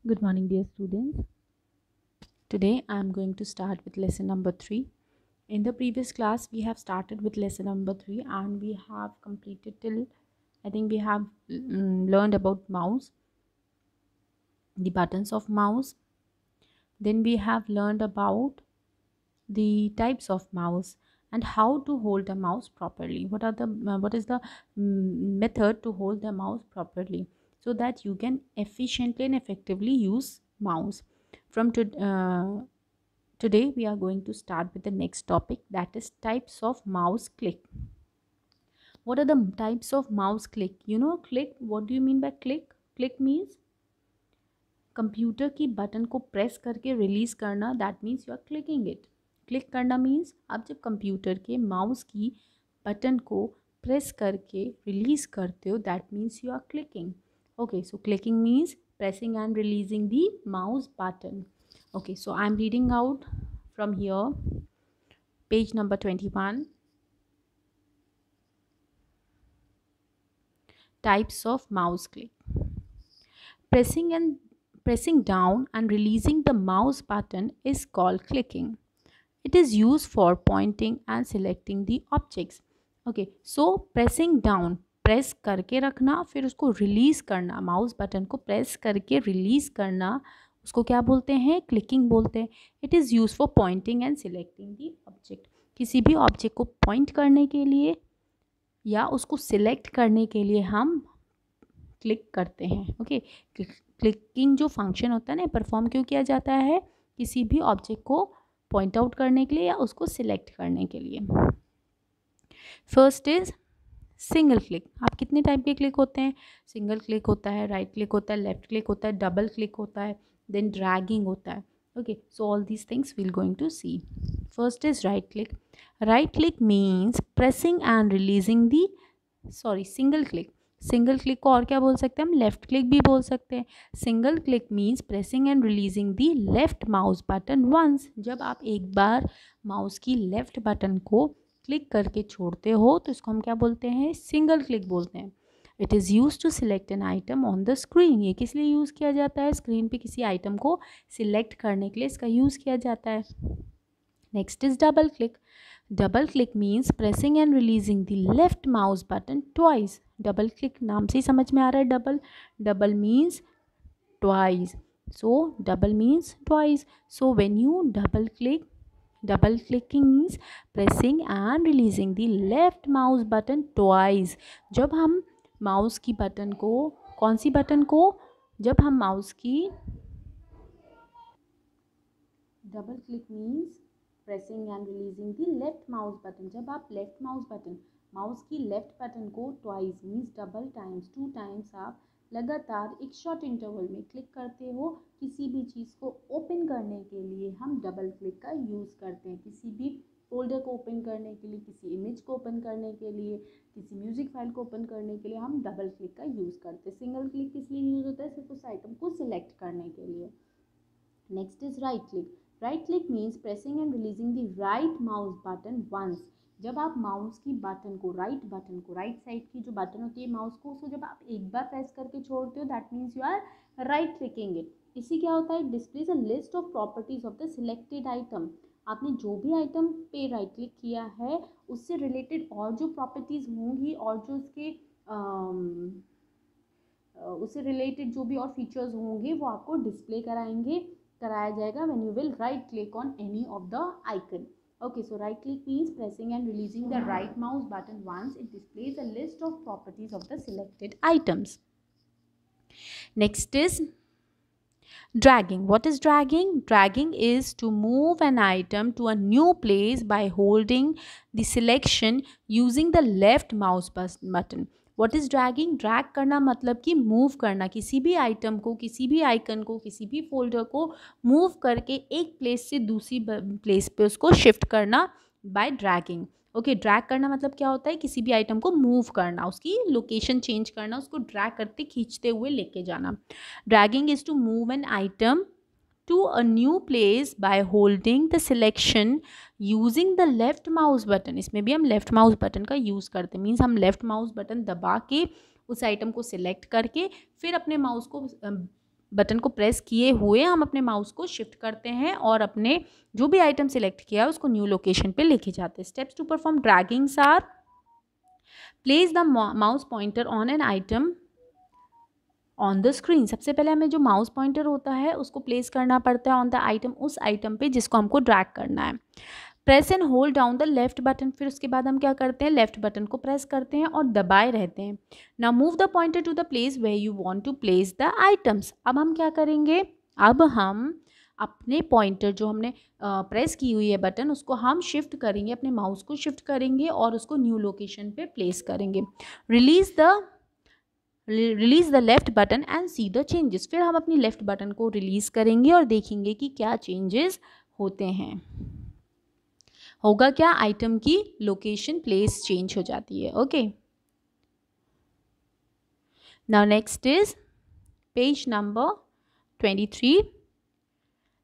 Good morning, dear students. Today I am going to start with lesson number 3. In the previous class, we have started with lesson number 3 and we have completed till I think we have learned about mouse, the buttons of mouse. Then we have learned about the types of mouse and how to hold a mouse properly. What is the method to hold the mouse properly so that you can efficiently and effectively use mouse. From today we are going to start with the next topic, that is types of mouse click. What are the types of mouse click? Click, what do you mean by click? Click means computer की button को press करके release करना, that means you are clicking it. Click करना means आप जब computer के mouse की button को प्रेस करके रिलीज़ करते हो, that means you are clicking. Okay, so clicking means pressing and releasing the mouse button. Okay, so I'm reading out from here, page number 21. Types of mouse click. Pressing down and releasing the mouse button is called clicking. It is used for pointing and selecting the objects. Okay, so pressing down, press करके रखना, फिर उसको release करना, mouse button को press करके release करना, उसको क्या बोलते हैं? क्लिकिंग बोलते हैं. It is use for pointing and selecting the object. किसी भी ऑब्जेक्ट को पॉइंट करने के लिए या उसको सिलेक्ट करने के लिए हम क्लिक करते हैं. ओके, क्लिकिंग जो फंक्शन होता है ना, परफॉर्म क्यों किया जाता है? किसी भी ऑब्जेक्ट को पॉइंट आउट करने के लिए या उसको सिलेक्ट करने के लिए. First is single click. आप कितने टाइप के क्लिक होते हैं? सिंगल क्लिक होता है, राइट क्लिक होता है, लेफ्ट क्लिक होता है, डबल क्लिक होता है, देन ड्रैगिंग होता है. Okay, so all these things we'll going to see. First is right click. Right click means pressing and releasing the single click. Single click को और क्या बोल सकते हैं हम? लेफ्ट क्लिक भी बोल सकते हैं. Single click means pressing and releasing the left mouse button once. जब आप एक बार माउस की लेफ्ट बटन को क्लिक करके छोड़ते हो तो इसको हम क्या बोलते हैं? सिंगल क्लिक बोलते हैं. It is use to select an item on the screen. ये किस लिए यूज़ किया जाता है? स्क्रीन पे किसी आइटम को सिलेक्ट करने के लिए इसका यूज़ किया जाता है. Next is double click. Double click means pressing and releasing the left mouse button twice. Double click नाम से ही समझ में आ रहा है. Double double means twice. So double means twice. So when U double click, double clicking means pressing and releasing the left mouse button twice. जब हम mouse की button को, कौन सी बटन को? जब हम माउस की, double click means pressing and releasing the left mouse button. जब आप लेफ्ट माउस बटन, माउस की लेफ्ट बटन को twice means double times, 2 times आप लगातार एक शॉर्ट इंटरवल में क्लिक करते हो, किसी भी चीज़ को ओपन करने के लिए हम डबल क्लिक का यूज़ करते हैं. किसी भी फोल्डर को ओपन करने के लिए, किसी इमेज को ओपन करने के लिए, किसी म्यूजिक फाइल को ओपन करने के लिए हम डबल क्लिक का यूज़ करते हैं. सिंगल क्लिक किस लिए यूज़ होता है? सिर्फ उस आइटम को सिलेक्ट करने के लिए. Next is right click. Right click means pressing and releasing the right mouse button once. जब आप माउस की बटन को, राइट बटन को, राइट साइड की जो बटन होती है माउस को, उसको जब आप एक बार प्रेस करके छोड़ते हो, that means you are right clicking it. इससे क्या होता है? Displays a list of properties of the selected item. आपने जो भी आइटम पे राइट क्लिक किया है उससे रिलेटेड और जो प्रॉपर्टीज होंगी और जो उससे रिलेटेड जो भी और फीचर्स होंगे वो आपको डिस्प्ले कराया जाएगा when you will right click on any of the icon. Okay, so right click means pressing and releasing the right mouse button once. It displays a list of properties of the selected items. Next is dragging. What is dragging? Dragging is to move an item to a new place by holding the selection using the left mouse button. What is dragging? Drag करना मतलब कि move करना. किसी भी item को, किसी भी icon को, किसी भी फोल्डर को मूव करके एक प्लेस से दूसरी प्लेस पे उसको शिफ्ट करना बाय ड्रैगिंग. ओके, ड्रैग करना मतलब क्या होता है? किसी भी आइटम को मूव करना, उसकी लोकेशन चेंज करना, उसको ड्रैग करते खींचते हुए लेके जाना. Dragging is to move an item to a new place by holding the selection using the left mouse button. इसमें भी हम लेफ्ट माउस बटन का यूज़ करते हैं. मीन्स हम लेफ्ट माउस बटन दबा के उस आइटम को सिलेक्ट करके फिर अपने माउस को बटन को प्रेस किए हुए हम अपने माउस को शिफ्ट करते हैं और अपने जो भी आइटम सिलेक्ट किया है उसको न्यू लोकेशन पे लेके जाते हैं. Steps to perform draggings are place the mouse pointer on an item on the screen. सबसे पहले हमें जो माउस पॉइंटर होता है उसको प्लेस करना पड़ता है ऑन द आइटम, उस आइटम पे जिसको हमको ड्रैग करना है. Press and hold down the left button. फिर उसके बाद हम क्या करते हैं, लेफ्ट बटन को प्रेस करते हैं और दबाए रहते हैं. Now move the pointer to the place where you want to place the items. अब हम क्या करेंगे, अब हम अपने पॉइंटर जो हमने प्रेस की हुई है बटन उसको हम शिफ्ट करेंगे, अपने माउस को शिफ्ट करेंगे और उसको न्यू लोकेशन पे प्लेस करेंगे. Release the left button and see the changes. फिर हम अपनी लेफ्ट बटन को रिलीज करेंगे और देखेंगे कि क्या चेंजेस होते हैं. होगा क्या, आइटम की लोकेशन प्लेस चेंज हो जाती है. Okay, now next is page number 23.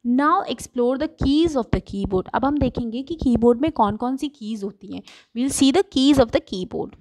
Now explore the keys of the keyboard. अब हम देखेंगे कि कीबोर्ड में कौन कौन सी कीज होती हैं. We will see the keys of the keyboard.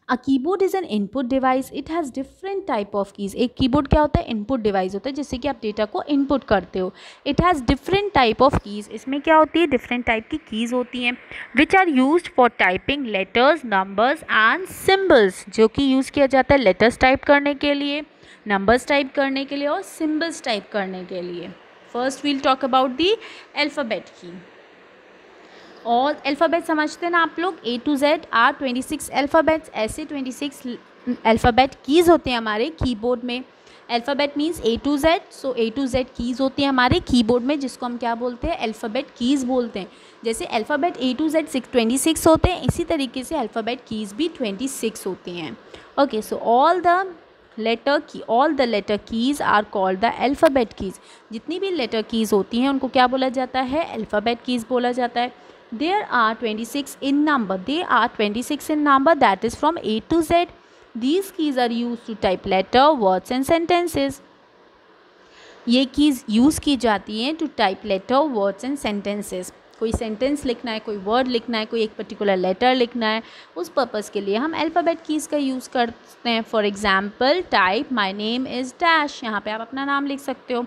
A keyboard is an input device. It has different type of keys. एक कीबोर्ड क्या होता है, इनपुट डिवाइस होता है जिससे कि आप डेटा को इनपुट करते हो. It has different type of keys. इसमें क्या होती है, डिफरेंट टाइप की कीज़ होती हैं which are used for typing letters, numbers and symbols. जो कि यूज़ किया जाता है लेटर्स टाइप करने के लिए, नंबर्स टाइप करने के लिए और सिम्बल्स टाइप करने के लिए. First we'll talk about the alphabet key. और अल्फ़ाबेट समझते हैं ना आप लोग, A to Z are 26 alphabets. ऐसे 26 अल्फ़ाबेट कीज़ होते हैं हमारे कीबोर्ड में. Alphabet means A to Z, so A to Z keys होती हैं हमारे कीबोर्ड में जिसको हम क्या बोलते हैं, अल्फ़ाबेट कीज़ बोलते हैं. जैसे अल्फ़ाबेट A to Z 26 होते हैं, इसी तरीके से अल्फ़ाबेट कीज़ भी 26 होती हैं. Okay, so all the letter keys are called the alphabet keys. जितनी भी लेटर कीज़ होती हैं उनको क्या बोला जाता है, अल्फ़ाबेट कीज़ बोला जाता है. There are 26 in number. They are 26 in number, that is from A to Z. These keys are used to type letter, words and sentences. ये कीज़ यूज़ की जाती हैं to type letter, words and sentences. कोई sentence लिखना है, कोई word लिखना है, कोई एक पर्टिकुलर लेटर लिखना है, उस पर्पज़ के लिए हम अल्फ़ाबेट कीज़ का यूज़ करते हैं. For example, type my name is dash. यहाँ पे आप अपना नाम लिख सकते हो.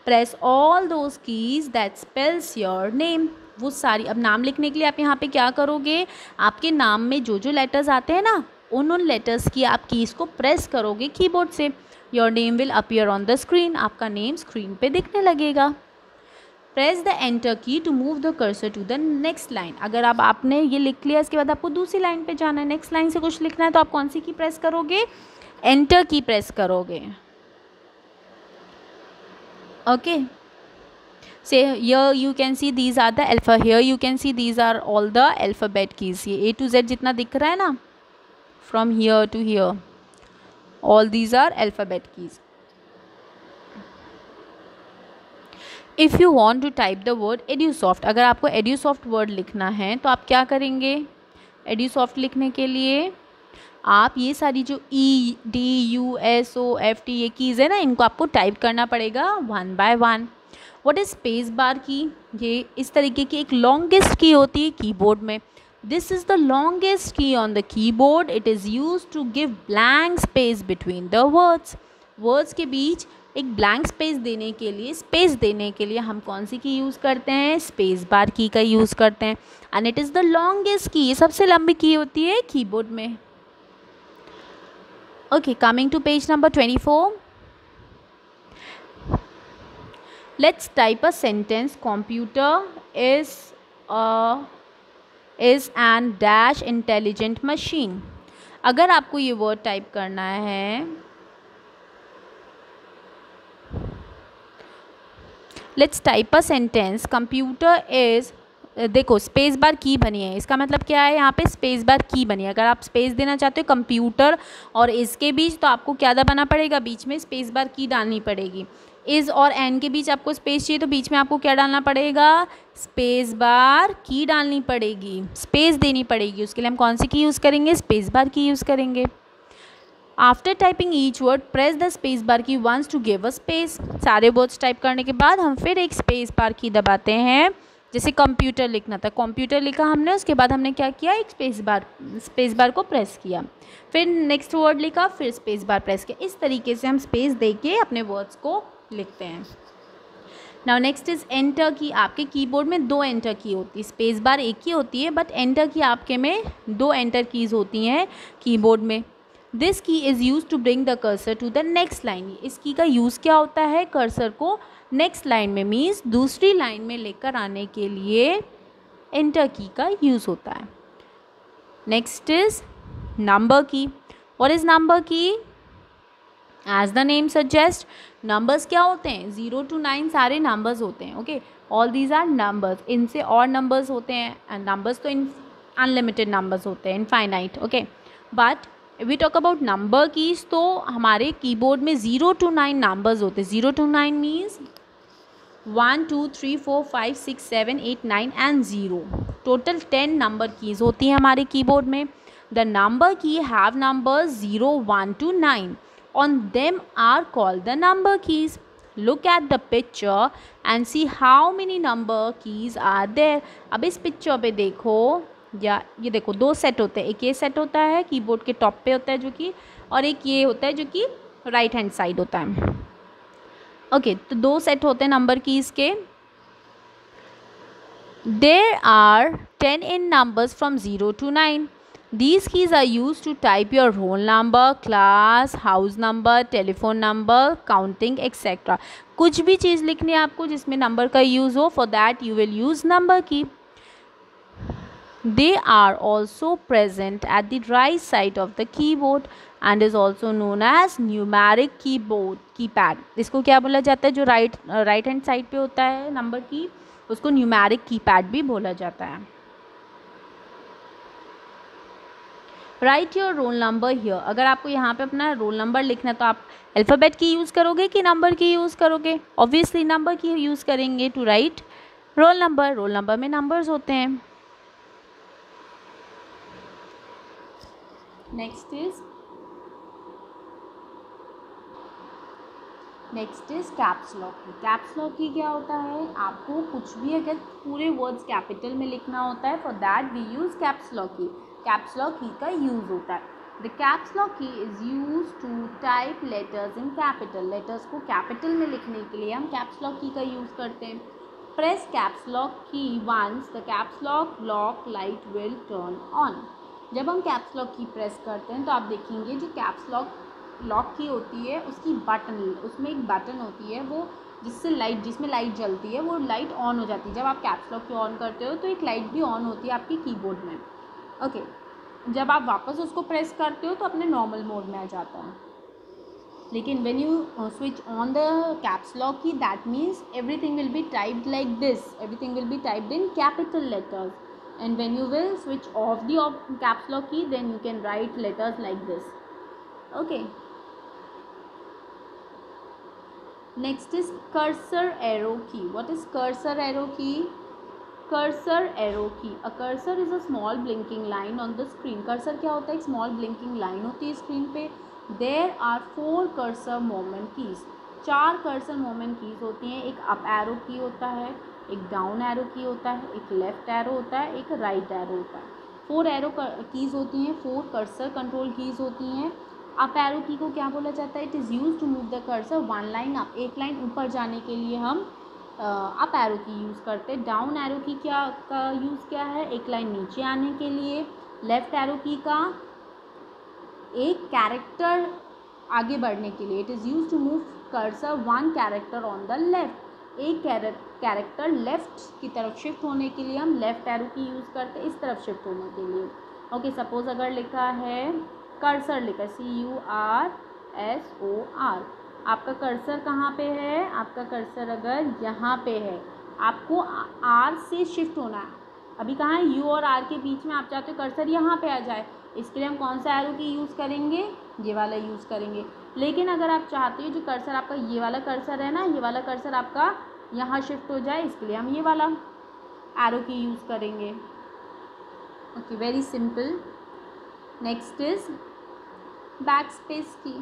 Press all those keys that spells your name. वो सारी, अब नाम लिखने के लिए आप यहाँ पे क्या करोगे, आपके नाम में जो जो लेटर्स आते हैं ना, उन लेटर्स की आप कीज़ को प्रेस करोगे कीबोर्ड से. Your name will appear on the screen. आपका नेम स्क्रीन पे दिखने लगेगा. Press the enter key to move the cursor to the next line. अगर अब आपने ये लिख लिया, इसके बाद आपको दूसरी लाइन पे जाना है, नेक्स्ट लाइन से कुछ लिखना है, तो आप कौन सी की प्रेस करोगे, एंटर की प्रेस करोगे. Okay, say here you can see these are the alpha, here you can see these are all the alphabet keys. ये A to Z जितना दिख रहा है ना, from here to here, all these are alphabet keys. If you want to type the word EduSoft, अगर आपको EduSoft word लिखना है तो आप क्या करेंगे, EduSoft लिखने के लिए आप ये सारी जो E, D, U, S, O, F, T ये कीज़ है ना, इनको आपको टाइप करना पड़ेगा one by one. What is space bar की, ये इस तरीके की एक लॉन्गेस्ट की होती है कीबोर्ड में. This is the longest key on the keyboard. It is use to give blank space between the words के बीच एक ब्लैंक स्पेस देने के लिए हम कौन सी की यूज़ करते हैं, स्पेस बार की का यूज़ करते हैं. And it is the longest key, ये सबसे लंबी की होती है कीबोर्ड में. Okay, coming to page number 24. Let's type a sentence. Computer is an dash intelligent machine. अगर आपको ये वर्ड टाइप करना है, let's type a sentence. Computer is, देखो स्पेस बार की बनी है, इसका मतलब क्या है, यहाँ पे स्पेस बार की बनी है. अगर आप स्पेस देना चाहते हो कंप्यूटर और इसके बीच, तो आपको क्या दबाना पड़ेगा, बीच में स्पेस बार की डालनी पड़ेगी. इज़ और एन के बीच आपको स्पेस चाहिए तो बीच में आपको क्या डालना पड़ेगा, स्पेस बार की डालनी पड़ेगी, स्पेस देनी पड़ेगी. उसके लिए हम कौन सी की यूज़ करेंगे, स्पेस बार की यूज़ करेंगे. After typing each word press the space bar key once to give a space. सारे वर्ड्स टाइप करने के बाद हम फिर एक स्पेस बार की दबाते हैं जैसे कंप्यूटर लिखना था, कंप्यूटर लिखा हमने, उसके बाद हमने क्या किया, एक स्पेस बार को प्रेस किया, फिर नेक्स्ट वर्ड लिखा, फिर स्पेस बार प्रेस किया। इस तरीके से हम स्पेस दे के अपने वर्ड्स को लिखते हैं। नाउ नेक्स्ट इज एंटर की। आपके कीबोर्ड में 2 एंटर की होती है, स्पेस बार एक ही होती है, बट एंटर की आपके में 2 एंटर कीज़ होती हैं कीबोर्ड में। This key is use to bring the cursor to the next line. इस की का यूज़ क्या होता है, कर्सर को नेक्स्ट लाइन में, मीन्स दूसरी लाइन में लेकर आने के लिए एंटर की का यूज़ होता है। Next is number key. What is number key? As the name suggest, numbers क्या होते हैं, 0 to 9 सारे नंबर्स होते हैं। Okay, all these are numbers. इनसे और नंबर्स होते हैं, एंड नंबर्स तो अनलिमिटेड नंबर्स होते हैं, infinite. Okay, but we talk about number keys, तो हमारे कीबोर्ड में 0 to 9 नंबर्स होते हैं। 0 to 9 means 1 2 3 4 5 6 7 8 9 and 0। Total 10 number keys होती हैं हमारे कीबोर्ड में। द नंबर की have numbers 0 1 to 9. On them are called the number keys. Look at the picture and see how many number keys are there. अब इस picture पे देखो, या ये देखो, 2 सेट होते हैं। एक ये सेट होता है कीबोर्ड के टॉप पे होता है जो कि, और एक ये होता है जो कि राइट हैंड साइड होता है। ओके, तो 2 सेट होते हैं नंबर कीज़ के। There are 10 in numbers from 0 to 9. These keys are used to type your roll number, class, house number, telephone number, counting, etc. कुछ भी चीज़ लिखनी है आपको जिसमें नंबर का यूज़ हो, for that you will use number key. They are also present at the right side of the keyboard and is also known as numeric keypad. इसको क्या बोला जाता है, जो राइट हैंड साइड पे होता है नंबर की, उसको न्यूमेरिक कीपैड भी बोला जाता है। Right your roll number here. अगर आपको यहाँ पे अपना रोल नंबर लिखना है तो आप अल्फ़ाबेट की यूज़ करोगे कि नंबर की यूज़ करोगे? ऑब्वियसली नंबर की यूज़ करेंगे to write roll number. Roll number में नंबर्स होते हैं। Next is caps lock key. Caps lock key क्या होता है, आपको कुछ भी अगर पूरे वर्ड्स कैपिटल में लिखना होता है, for that we use caps lock key. Caps lock key का यूज़ होता है। The caps lock key is use to type letters in capital. Letters को कैपिटल में लिखने के लिए हम कैप्स लॉक की का यूज़ करते हैं। Press caps lock key once the caps lock light will turn on. जब हम कैप्स लॉक की प्रेस करते हैं तो आप देखेंगे जो कैप्स लॉक की होती है उसकी उसमें एक बटन होती है, वो जिसमें लाइट जलती है, वो लाइट ऑन हो जाती है। जब आप कैप्स लॉक की ऑन करते हो तो एक लाइट भी ऑन होती है आपके कीबोर्ड में। ओके, जब आप वापस उसको प्रेस करते हो तो अपने नॉर्मल मोड में आ जाता है। लेकिन when you switch on the caps lock key, that means everything will be typed like this, everything will be typed in capital letters, and when you will switch off the caps lock key, then you can write letters like this. Okay, next is cursor arrow key. What is cursor arrow key? Cursor arrow key, a cursor is a small blinking line on the screen. cursor क्या होता है, एक small blinking line होती है screen पे। There are 4 cursor movement keys. 4 cursor movement keys होती हैं। एक अप एरो की होता है, एक डाउन एरो की होता है, एक लेफ़्ट एरो होता है, एक राइट एरो होता है। 4 एरो कीज़ होती हैं, 4 कर्सर कंट्रोल कीज़ होती हैं। अप एरो की को क्या बोला जाता है, it is use to move the cursor 1 line up. एक लाइन ऊपर जाने के लिए हम अप एरो की यूज़ करते हैं। डाउन एरो की का यूज़ क्या है, एक लाइन नीचे आने के लिए। लेफ़्ट एरो की का एक कैरेक्टर आगे बढ़ने के लिए, it is use to move cursor 1 character on the left. एक कैरेक्टर लेफ़्ट की तरफ शिफ्ट होने के लिए हम लेफ़्ट एरो की यूज़ करते हैं, इस तरफ शिफ्ट होने के लिए। ओके, सपोज अगर लिखा है कर्सर, लिखा CURSOR, आपका कर्सर कहाँ पे है, आपका कर्सर अगर यहाँ पे है, आपको R से शिफ्ट होना है। अभी कहाँ है, U और R के बीच में, आप चाहते हो कर्सर यहाँ पे आ जाए, इसके लिए हम कौन सा एरो की यूज़ करेंगे, ये वाला यूज़ करेंगे। लेकिन अगर आप चाहते हो जो कर्सर आपका ये वाला कर्सर है ना, ये वाला कर्सर आपका यहाँ शिफ्ट हो जाए, इसके लिए हम ये वाला एरो की यूज़ करेंगे। Okay, very simple. Next is backspace key.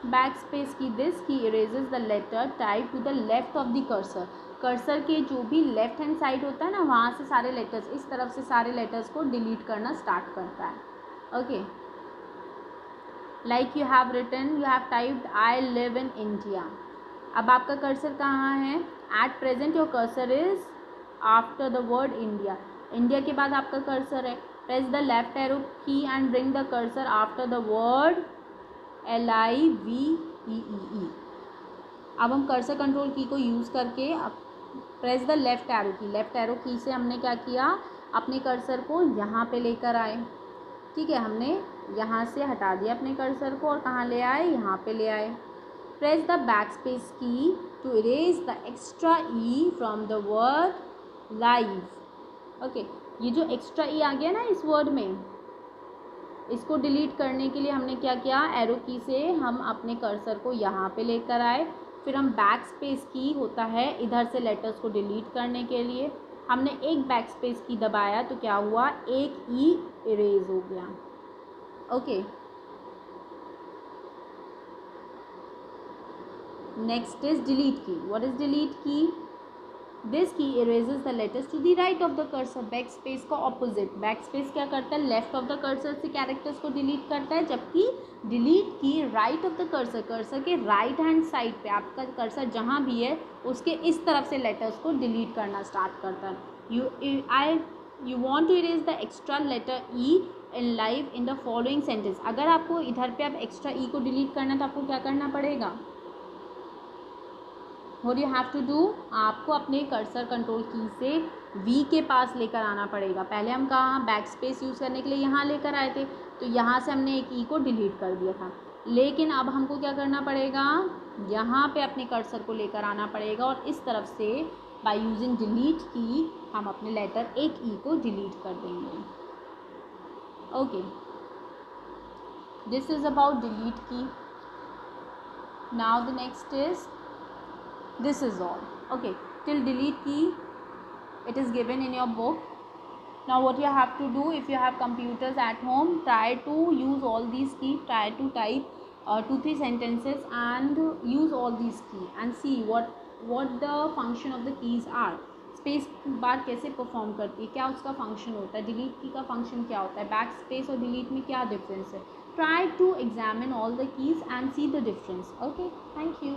Backspace key, this key erases the letter type to the left of the cursor. Cursor के जो भी लेफ्ट हैंड साइड होता है ना, वहाँ से सारे लेटर्स, इस तरफ से सारे लेटर्स को डिलीट करना स्टार्ट करता है। Okay, like you have written, you have typed I live in India. अब आपका कर्सर कहाँ है? At present your cursor is after the word India. India के बाद आपका कर्सर है। Press the left arrow key and bring the cursor after the word LIVEE। अब हम कर्सर कंट्रोल की को यूज़ करके press the left arrow key, left arrow key से हमने क्या किया, अपने कर्सर को यहाँ पे लेकर आए। ठीक है, हमने यहाँ से हटा दिया अपने कर्सर को और कहाँ ले आए? यहाँ पे ले आए। Press the back space key to erase the extra e from the word live. Okay, ये जो एक्स्ट्रा ई आ गया ना इस वर्ड में, इसको डिलीट करने के लिए हमने क्या किया? एरो की से हम अपने कर्सर को यहाँ पे लेकर आए। फिर हम बैक स्पेस की होता है इधर से लेटर्स को डिलीट करने के लिए, हमने एक बैक स्पेस की दबाया तो क्या हुआ? एक ई इरेज हो गया। Okay, next is delete key. What is delete key? This key erases the letters to the right of the cursor. Backspace का ऑपोजिट, बैक स्पेस क्या करता है? लेफ्ट ऑफ द कर्सर से कैरेक्टर्स को delete करता है, जबकि delete key right of the cursor, cursor के राइट हैंड साइड पे, आपका कर्सर जहाँ भी है उसके इस तरफ से लेटर्स को डिलीट करना स्टार्ट करता है। You want to erase the extra letter e in live in the following sentence. अगर आपको इधर पे अब एक्स्ट्रा ई को डिलीट करना है तो आपको क्या करना पड़ेगा? What you have to do, आपको अपने कर्सर कंट्रोल की से V के पास लेकर आना पड़ेगा। पहले हम कहाँ बैक स्पेस यूज़ करने के लिए यहाँ लेकर आए थे, तो यहाँ से हमने एक ई को डिलीट कर दिया था, लेकिन अब हमको क्या करना पड़ेगा? यहाँ पे अपने कर्सर को लेकर आना पड़ेगा और इस तरफ से बाय यूजिंग डिलीट की हम अपने लेटर एक ई को डिलीट कर देंगे। Okay, this is about delete key. Now the next is this is all. Okay, till delete key it is given in your book. Now what you have to do, if you have computers at home, try to use all these keys, try to type 2-3 sentences and use all these keys and see what the function of the keys are. Space bar कैसे perform करती है, क्या उसका function होता है, delete की का function क्या होता है, बैक स्पेस और डिलीट में क्या डिफरेंस है। Try to examine all the keys and see the difference. Okay, thank you.